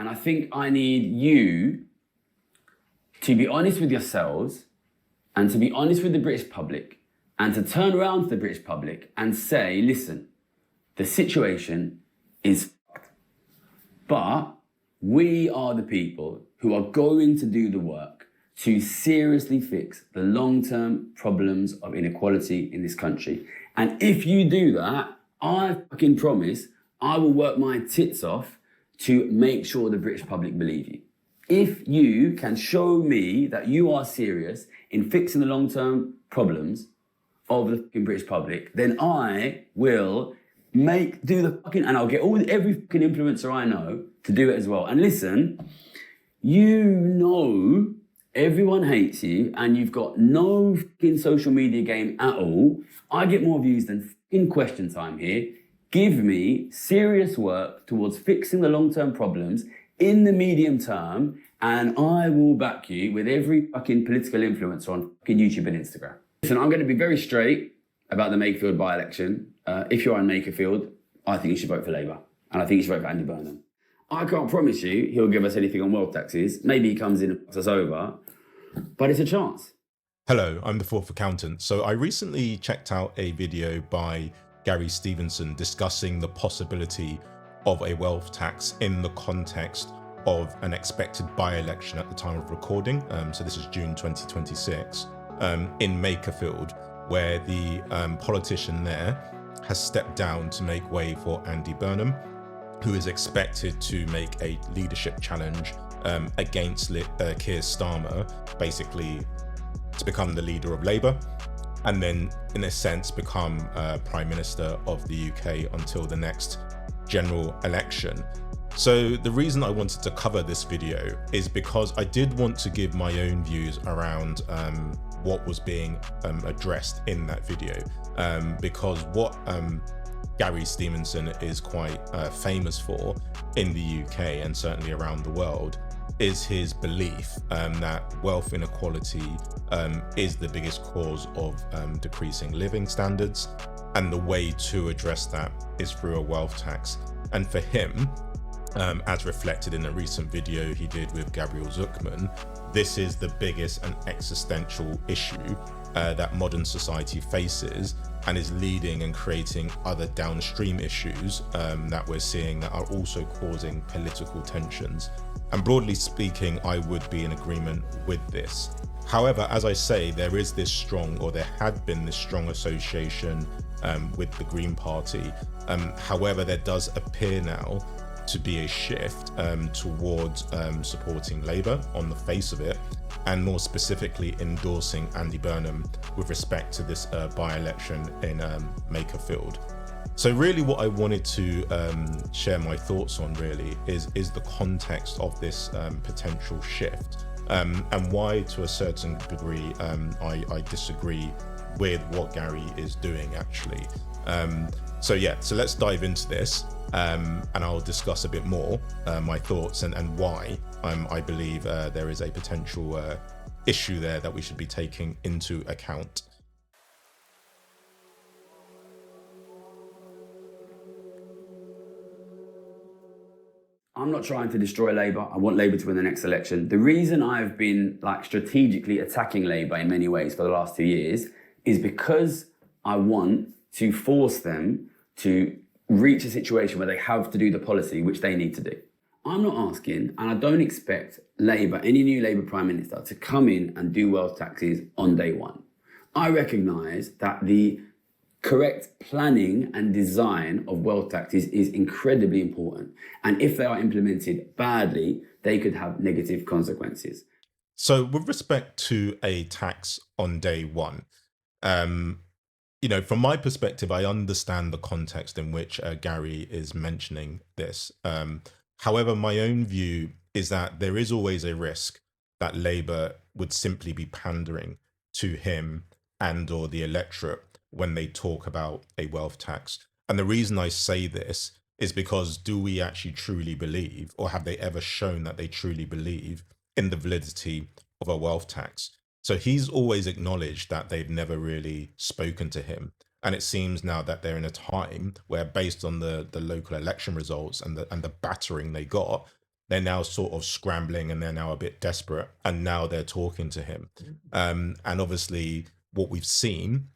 And I think I need you to be honest with yourselves and to be honest with the British public and to turn around to the British public and say, listen, the situation is fucked. But we are the people who are going to do the work to seriously fix the long-term problems of inequality in this country. And if you do that, I fucking promise I will work my tits off to make sure the British public believe you. If you can show me that you are serious in fixing the long-term problems of the fucking British public, then I will and I'll get every fucking influencer I know to do it as well. And listen, you know everyone hates you and you've got no fucking social media game at all. I get more views than fucking question time here. Give me serious work towards fixing the long-term problems in the medium term, and I will back you with every fucking political influencer on fucking YouTube and Instagram. Listen, I'm going to be very straight about the Makerfield by-election. If you're on Makerfield, I think you should vote for Labour. And I think you should vote for Andy Burnham. I can't promise you he'll give us anything on wealth taxes. Maybe he comes in and fucks us over, but it's a chance. Hello, I'm the Fourth Accountant. So I recently checked out a video by Gary Stevenson discussing the possibility of a wealth tax in the context of an expected by-election at the time of recording. So this is June 2026 in Makerfield, where the politician there has stepped down to make way for Andy Burnham, who is expected to make a leadership challenge against Keir Starmer, basically to become the leader of Labour, and then in a sense become Prime Minister of the UK until the next general election. So the reason I wanted to cover this video is because I did want to give my own views around what was being addressed in that video, because what Gary Stevenson is quite famous for in the UK and certainly around the world is his belief that wealth inequality is the biggest cause of decreasing living standards, and the way to address that is through a wealth tax. And for him, as reflected in a recent video he did with Gabriel Zucman, this is the biggest and existential issue that modern society faces, and is leading and creating other downstream issues that we're seeing that are also causing political tensions. And broadly speaking, I would be in agreement with this. However, as I say, there is this strong, or there had been this strong association with the Green Party. However, there does appear now to be a shift towards supporting Labour on the face of it, and more specifically endorsing Andy Burnham with respect to this by-election in Makerfield. So really what I wanted to share my thoughts on really is the context of this potential shift, and why to a certain degree I disagree with what Gary is doing actually. So let's dive into this, and I'll discuss a bit more my thoughts and why I believe there is a potential issue there that we should be taking into account. I'm not trying to destroy Labour. I want Labour to win the next election. The reason I've been strategically attacking Labour in many ways for the last 2 years is because I want to force them to reach a situation where they have to do the policy which they need to do. I'm not asking, and I don't expect Labour, any new Labour Prime Minister, to come in and do wealth taxes on day one. I recognise that the correct planning and design of wealth taxes is incredibly important. And if they are implemented badly, they could have negative consequences. So with respect to a tax on day one, from my perspective, I understand the context in which Gary is mentioning this. However, my own view is that there is always a risk that Labour would simply be pandering to him and or the electorate when they talk about a wealth tax. And the reason I say this is because do we actually truly believe, or have they ever shown that they truly believe in the validity of a wealth tax? So he's always acknowledged that they've never really spoken to him. And it seems now that they're in a time where, based on the local election results and the battering they got, they're now sort of scrambling and they're now a bit desperate, and now they're talking to him. And obviously, what we've seen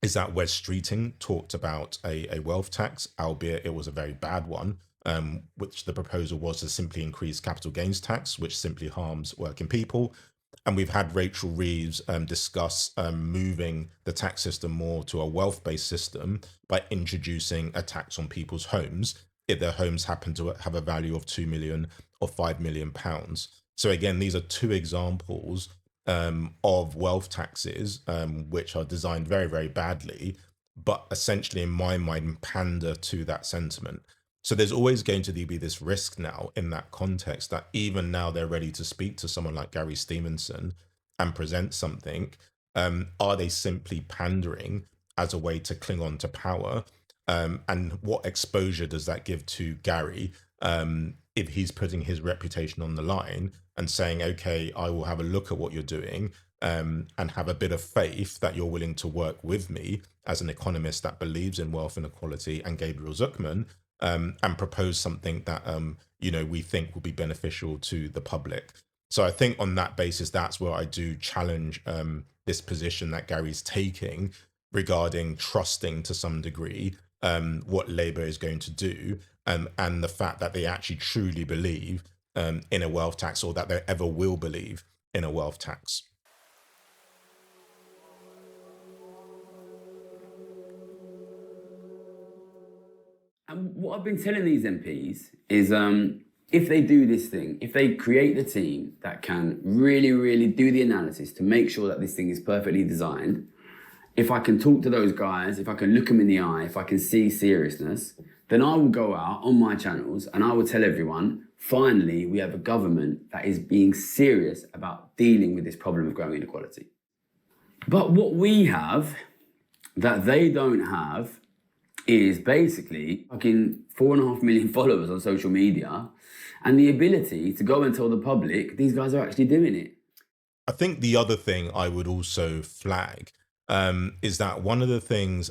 is that Wes Streeting talked about a wealth tax, albeit it was a very bad one, which the proposal was to simply increase capital gains tax, which simply harms working people. And we've had Rachel Reeves discuss moving the tax system more to a wealth-based system by introducing a tax on people's homes if their homes happen to have a value of 2 million or 5 million pounds. So again, these are two examples of wealth taxes, which are designed very, very badly, but essentially, in my mind, pander to that sentiment. So there's always going to be this risk now in that context that even now they're ready to speak to someone like Gary Stevenson and present something. Are they simply pandering as a way to cling on to power? And what exposure does that give to Gary if he's putting his reputation on the line and saying, okay, I will have a look at what you're doing and have a bit of faith that you're willing to work with me as an economist that believes in wealth inequality and Gabriel Zucman, and propose something that we think will be beneficial to the public. So I think on that basis, that's where I do challenge this position that Gary's taking regarding trusting to some degree what Labour is going to do, and the fact that they actually truly believe in a wealth tax, or that they ever will believe in a wealth tax. And what I've been telling these MPs is if they do this thing, if they create the team that can really, really do the analysis to make sure that this thing is perfectly designed, if I can talk to those guys, if I can look them in the eye, if I can see seriousness, then I will go out on my channels and I will tell everyone, finally, we have a government that is being serious about dealing with this problem of growing inequality. But what we have that they don't have is basically fucking 4.5 million followers on social media and the ability to go and tell the public these guys are actually doing it. I think the other thing I would also flag is that one of the things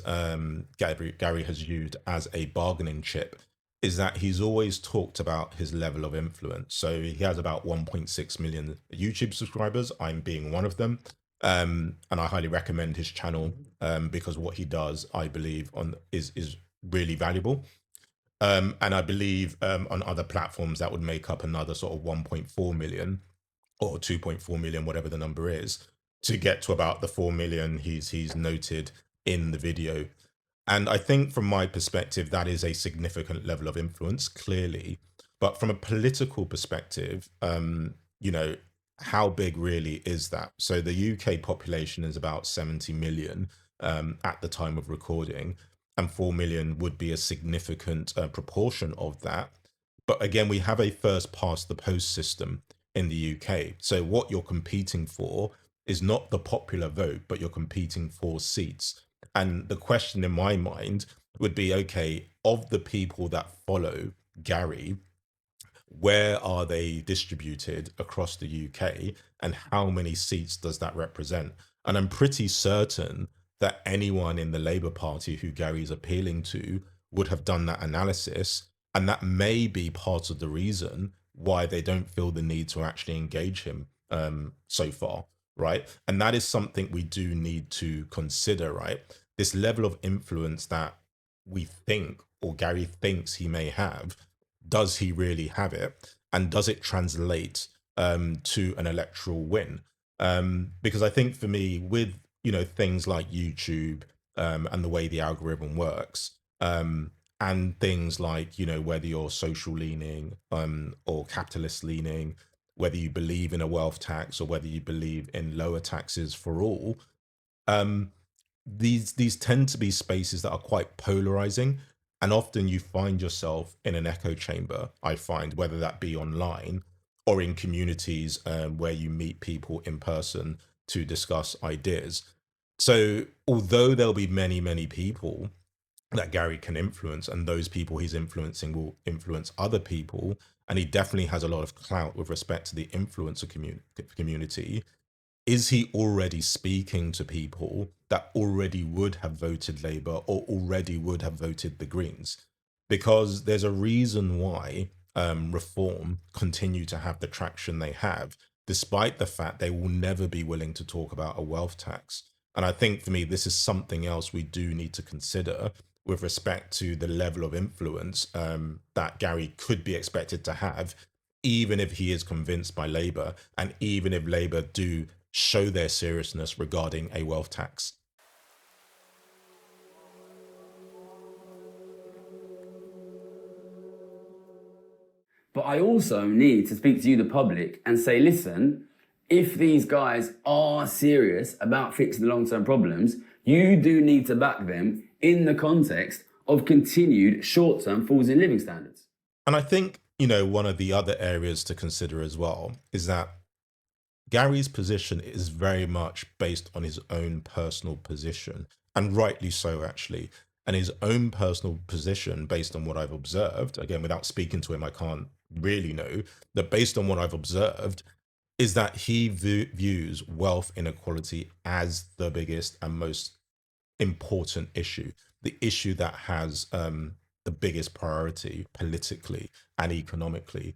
Gary has used as a bargaining chip is that he's always talked about his level of influence. So he has about 1.6 million YouTube subscribers, I'm being one of them. And I highly recommend his channel because what he does, I believe, is really valuable. And I believe on other platforms that would make up another sort of 1.4 million or 2.4 million, whatever the number is, to get to about the 4 million he's noted in the video. And I think from my perspective, that is a significant level of influence, clearly. But from a political perspective, how big really is that? So the UK population is about 70 million at the time of recording, and 4 million would be a significant proportion of that. But again, we have a first past the post system in the UK. So what you're competing for is not the popular vote, but you're competing for seats. And the question in my mind would be, okay, of the people that follow Gary, where are they distributed across the UK and how many seats does that represent? And I'm pretty certain that anyone in the Labour Party who Gary's appealing to would have done that analysis. And that may be part of the reason why they don't feel the need to actually engage him so far, right? And that is something we do need to consider, right? This level of influence that we think, or Gary thinks he may have, does he really have it? And does it translate to an electoral win? Because I think for me, with things like YouTube and the way the algorithm works, and things like whether you're social leaning or capitalist leaning, whether you believe in a wealth tax or whether you believe in lower taxes for all, these tend to be spaces that are quite polarizing, and often you find yourself in an echo chamber. I find, whether that be online or in communities where you meet people in person to discuss ideas. So although there'll be many people that Gary can influence, and those people he's influencing will influence other people, and he definitely has a lot of clout with respect to the influencer community, is he already speaking to people that already would have voted Labour or already would have voted the Greens? Because there's a reason why reform continue to have the traction they have, despite the fact they will never be willing to talk about a wealth tax. And I think for me, this is something else we do need to consider with respect to the level of influence that Gary could be expected to have, even if he is convinced by Labour, and even if Labour do show their seriousness regarding a wealth tax. But I also need to speak to you, the public, and say, listen, if these guys are serious about fixing the long-term problems, you do need to back them in the context of continued short-term falls in living standards. And I think, one of the other areas to consider as well is that Gary's position is very much based on his own personal position, and rightly so, actually. And his own personal position, based on what I've observed, again, without speaking to him, I can't really know, that based on what I've observed, is that he views wealth inequality as the biggest and most important issue, the issue that has the biggest priority politically and economically.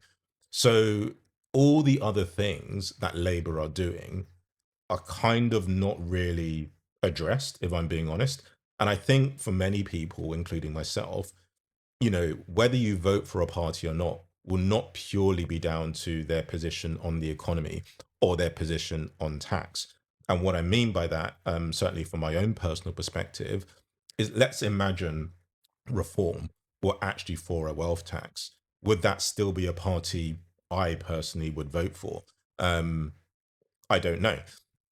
So all the other things that Labour are doing are kind of not really addressed, if I'm being honest. And I think for many people, including myself, whether you vote for a party or not will not purely be down to their position on the economy or their position on tax. And what I mean by that, certainly from my own personal perspective, is let's imagine reform were actually for a wealth tax. Would that still be a party I personally would vote for? I don't know.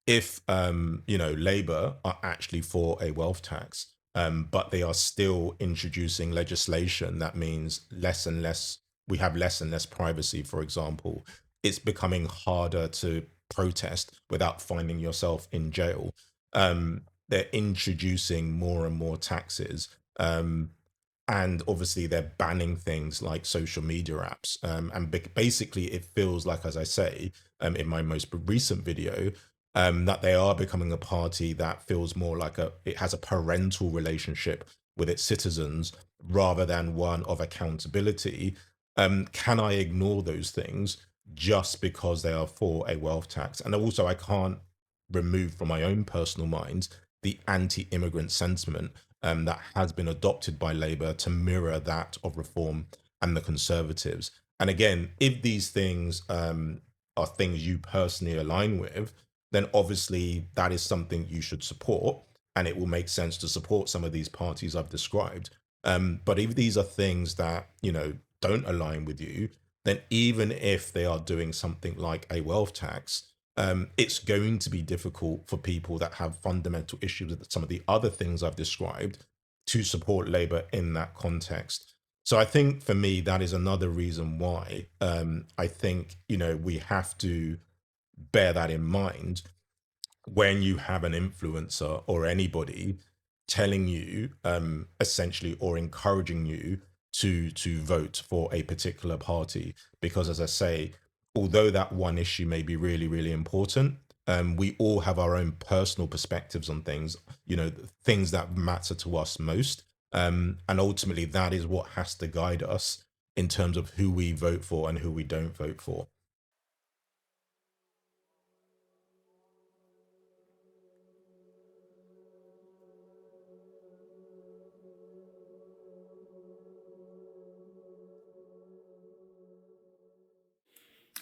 If Labour are actually for a wealth tax, but they are still introducing legislation that means less and less, we have less and less privacy, for example, it's becoming harder to protest without finding yourself in jail. They're introducing more and more taxes. And obviously they're banning things like social media apps. And basically it feels like, as I say, in my most recent video, that they are becoming a party that feels more like it has a parental relationship with its citizens rather than one of accountability. Can I ignore those things just because they are for a wealth tax? And also I can't remove from my own personal mind the anti-immigrant sentiment that has been adopted by Labour to mirror that of Reform and the Conservatives. And again, if these things are things you personally align with, then obviously that is something you should support, and it will make sense to support some of these parties I've described. But if these are things that, don't align with you, then even if they are doing something like a wealth tax, it's going to be difficult for people that have fundamental issues with some of the other things I've described to support Labour in that context. So I think for me, that is another reason why I think, we have to bear that in mind when you have an influencer or anybody telling you essentially or encouraging you to vote for a particular party. Because as I say, although that one issue may be really, really important, we all have our own personal perspectives on things, things that matter to us most. And ultimately, that is what has to guide us in terms of who we vote for and who we don't vote for.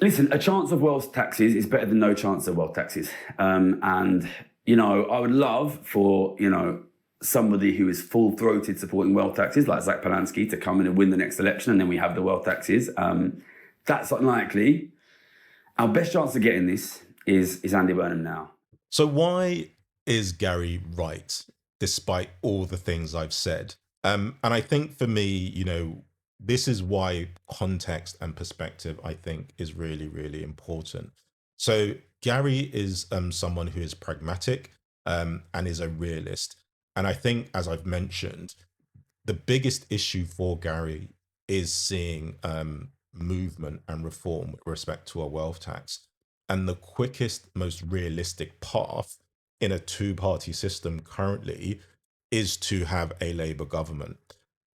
Listen, a chance of wealth taxes is better than no chance of wealth taxes. And, I would love for, somebody who is full-throated supporting wealth taxes, like Zach Polanski, to come in and win the next election, and then we have the wealth taxes. That's unlikely. Our best chance of getting this is Andy Burnham now. So why is Gary right, despite all the things I've said? And I think for me, this is why context and perspective, I think, is really, really important. So Gary is someone who is pragmatic and is a realist. And I think, as I've mentioned, the biggest issue for Gary is seeing movement and reform with respect to a wealth tax. And the quickest, most realistic path in a two-party system currently is to have a Labour government.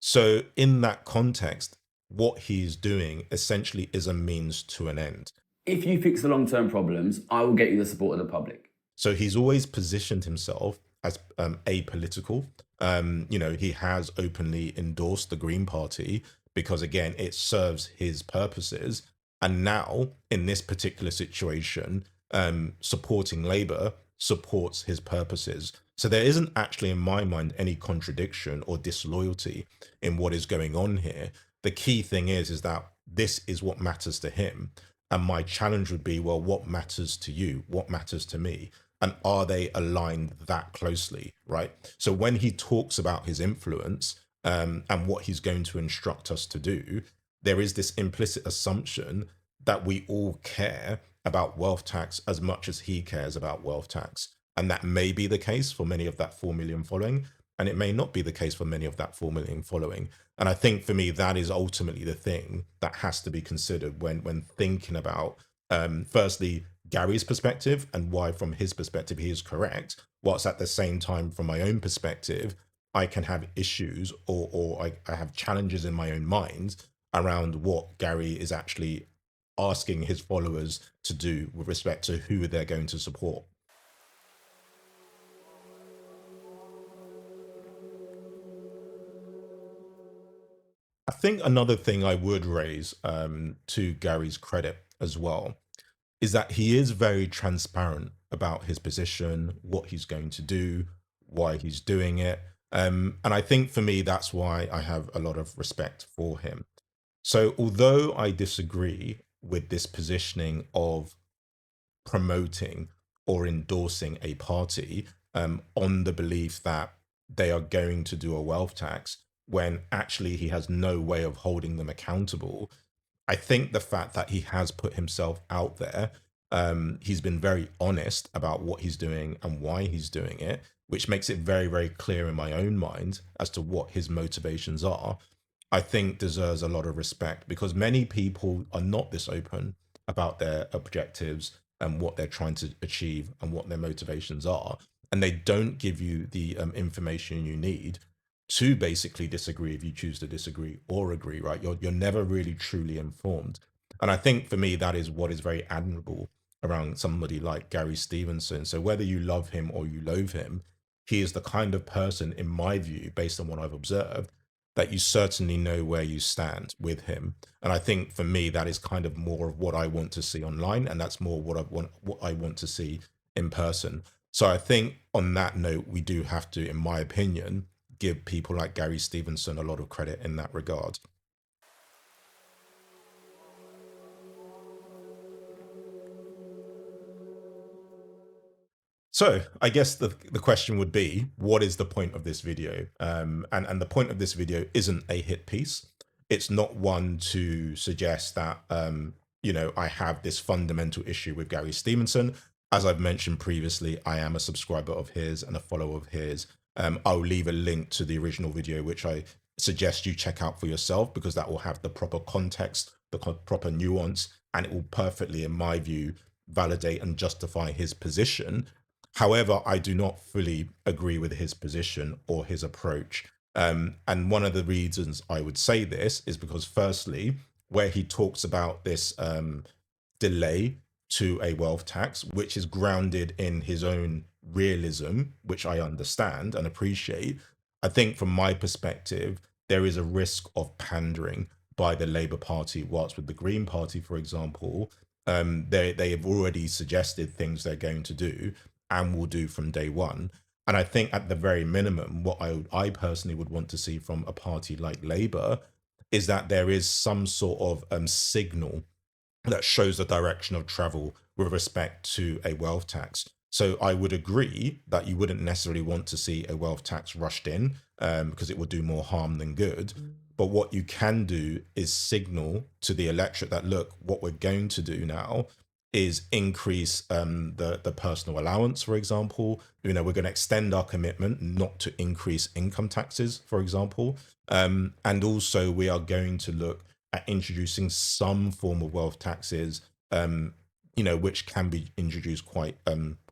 So in that context, what he's doing essentially is a means to an end. If you fix the long-term problems, I will get you the support of the public. So he's always positioned himself as apolitical. He has openly endorsed the Green Party because, again, it serves his purposes. And now, in this particular situation, supporting Labour supports his purposes. So there isn't actually, in my mind, any contradiction or disloyalty in what is going on here. The key thing is that this is what matters to him. And my challenge would be, well, what matters to you? What matters to me? And are they aligned that closely, right? So when he talks about his influence and what he's going to instruct us to do, there is this implicit assumption that we all care about wealth tax as much as he cares about wealth tax. And that may be the case for many of that 4 million following, and it may not be the case for many of that 4 million following. And I think for me, that is ultimately the thing that has to be considered when thinking about, firstly, Gary's perspective and why, from his perspective, he is correct, whilst at the same time, from my own perspective, I can have issues or I have challenges in my own mind around what Gary is actually asking his followers to do with respect to who they're going to support. I think another thing I would raise to Gary's credit as well is that he is very transparent about his position, what he's going to do, why he's doing it. And I think for me, that's why I have a lot of respect for him. So although I disagree with this positioning of promoting or endorsing a party on the belief that they are going to do a wealth tax when actually he has no way of holding them accountable, I think the fact that he has put himself out there, he's been very honest about what he's doing and why he's doing it, which makes it very, very clear in my own mind as to what his motivations are, I think deserves a lot of respect, because many people are not this open about their objectives and what they're trying to achieve and what their motivations are. And they don't give you the information you need to basically disagree if you choose to disagree or agree, right? You're never really truly informed. And I think for me, that is what is very admirable around somebody like Gary Stevenson. So whether you love him or you loathe him, he is the kind of person, in my view, based on what I've observed, that you certainly know where you stand with him. And I think for me, that is kind of more of what I want to see online, and that's more what I want to see in person. So I think on that note, we do have to, in my opinion, give people like Gary Stevenson a lot of credit in that regard. So I guess the question would be, what is the point of this video? And the point of this video isn't a hit piece. It's not one to suggest that, I have this fundamental issue with Gary Stevenson. As I've mentioned previously, I am a subscriber of his and a follower of his. I'll leave a link to the original video, which I suggest you check out for yourself, because that will have the proper context, the proper nuance, and it will perfectly, in my view, validate and justify his position. However, I do not fully agree with his position or his approach. And one of the reasons I would say this is because, firstly, where he talks about this delay to a wealth tax, which is grounded in his own realism, which I understand and appreciate, I think from my perspective, there is a risk of pandering by the Labour Party, whilst with the Green Party, for example, they have already suggested things they're going to do and will do from day one. And I think at the very minimum, what I personally would want to see from a party like Labour is that there is some sort of signal that shows the direction of travel with respect to a wealth tax. So I would agree that you wouldn't necessarily want to see a wealth tax rushed in because it would do more harm than good. But what you can do is signal to the electorate that, look, what we're going to do now is increase the personal allowance, for example. We're going to extend our commitment not to increase income taxes, for example. And also we are going to look at introducing some form of wealth taxes, which can be introduced quite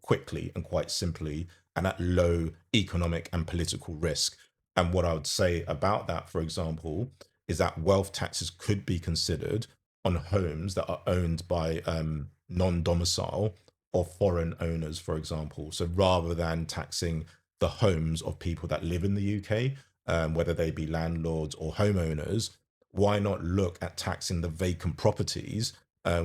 quickly and quite simply and at low economic and political risk. And what I would say about that, for example, is that wealth taxes could be considered on homes that are owned by non-domicile or foreign owners, for example. So rather than taxing the homes of people that live in the UK, whether they be landlords or homeowners, why not look at taxing the vacant properties,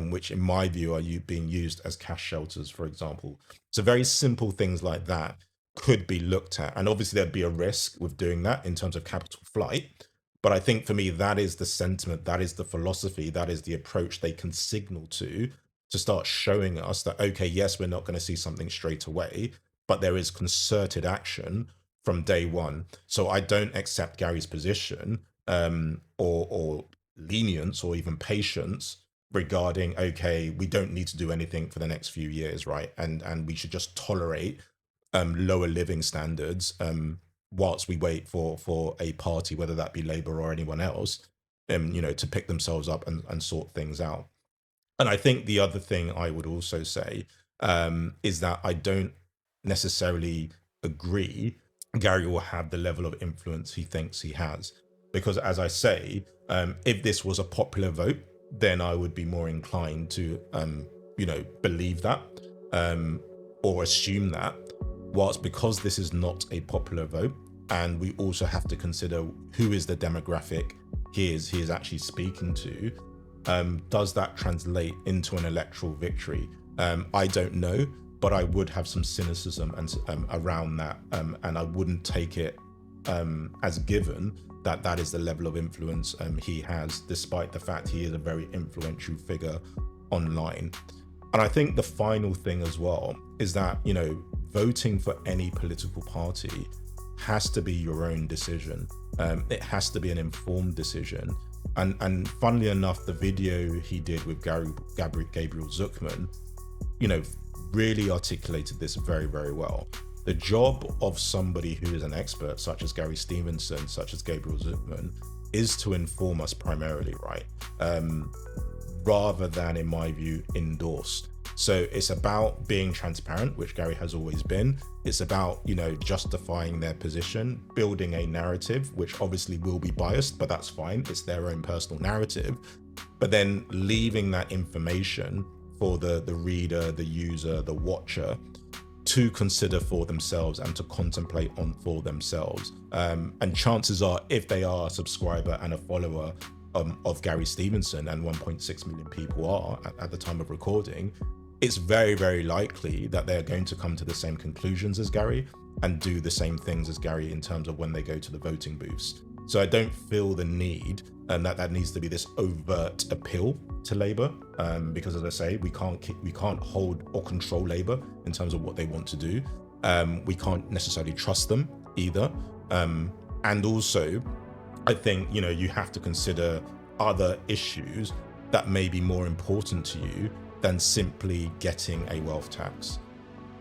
which in my view are being used as cash shelters, for example. So very simple things like that could be looked at. And obviously there'd be a risk with doing that in terms of capital flight. But I think for me, that is the sentiment, that is the philosophy, that is the approach they can signal to start showing us that, okay, yes, we're not going to see something straight away, but there is concerted action from day one. So I don't accept Gary's position or lenience or even patience regarding, okay, we don't need to do anything for the next few years, right? And we should just tolerate lower living standards whilst we wait for a party, whether that be Labour or anyone else, to pick themselves up and sort things out. And I think the other thing I would also say is that I don't necessarily agree Gary will have the level of influence he thinks he has. Because as I say, if this was a popular vote, then I would be more inclined to, believe that or assume that. Whilst because this is not a popular vote, and we also have to consider who is the demographic he is actually speaking to, does that translate into an electoral victory? I don't know, but I would have some cynicism and around that, and I wouldn't take it as given that is the level of influence he has, despite the fact he is a very influential figure online. And I think the final thing as well is that, voting for any political party has to be your own decision. It has to be an informed decision. And funnily enough, the video he did with Gabriel Zucman, really articulated this very, very well. The job of somebody who is an expert, such as Gary Stevenson, such as Gabriel Zucman, is to inform us primarily, right? Rather than, in my view, endorsed. So it's about being transparent, which Gary has always been. It's about, justifying their position, building a narrative, which obviously will be biased, but that's fine. It's their own personal narrative. But then leaving that information for the reader, the user, the watcher to consider for themselves and to contemplate on for themselves. And chances are, if they are a subscriber and a follower of Gary Stevenson, and 1.6 million people are at the time of recording, it's very, very likely that they're going to come to the same conclusions as Gary and do the same things as Gary in terms of when they go to the voting booths. So I don't feel the need that needs to be this overt appeal to Labour, because as I say, we can't hold or control Labour in terms of what they want to do. We can't necessarily trust them either. And also, I think, you have to consider other issues that may be more important to you than simply getting a wealth tax.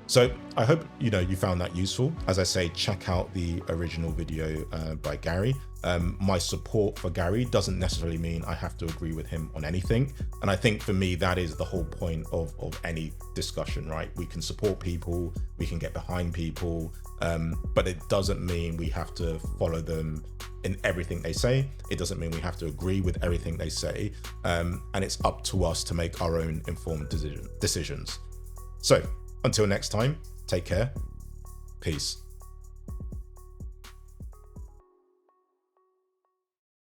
So I hope you found that useful. As I say, check out the original video by Gary. My support for Gary doesn't necessarily mean I have to agree with him on anything. And I think for me, that is the whole point of any discussion, right? We can support people, we can get behind people, but it doesn't mean we have to follow them in everything they say. It doesn't mean we have to agree with everything they say. And it's up to us to make our own informed decisions. So until next time, take care. Peace.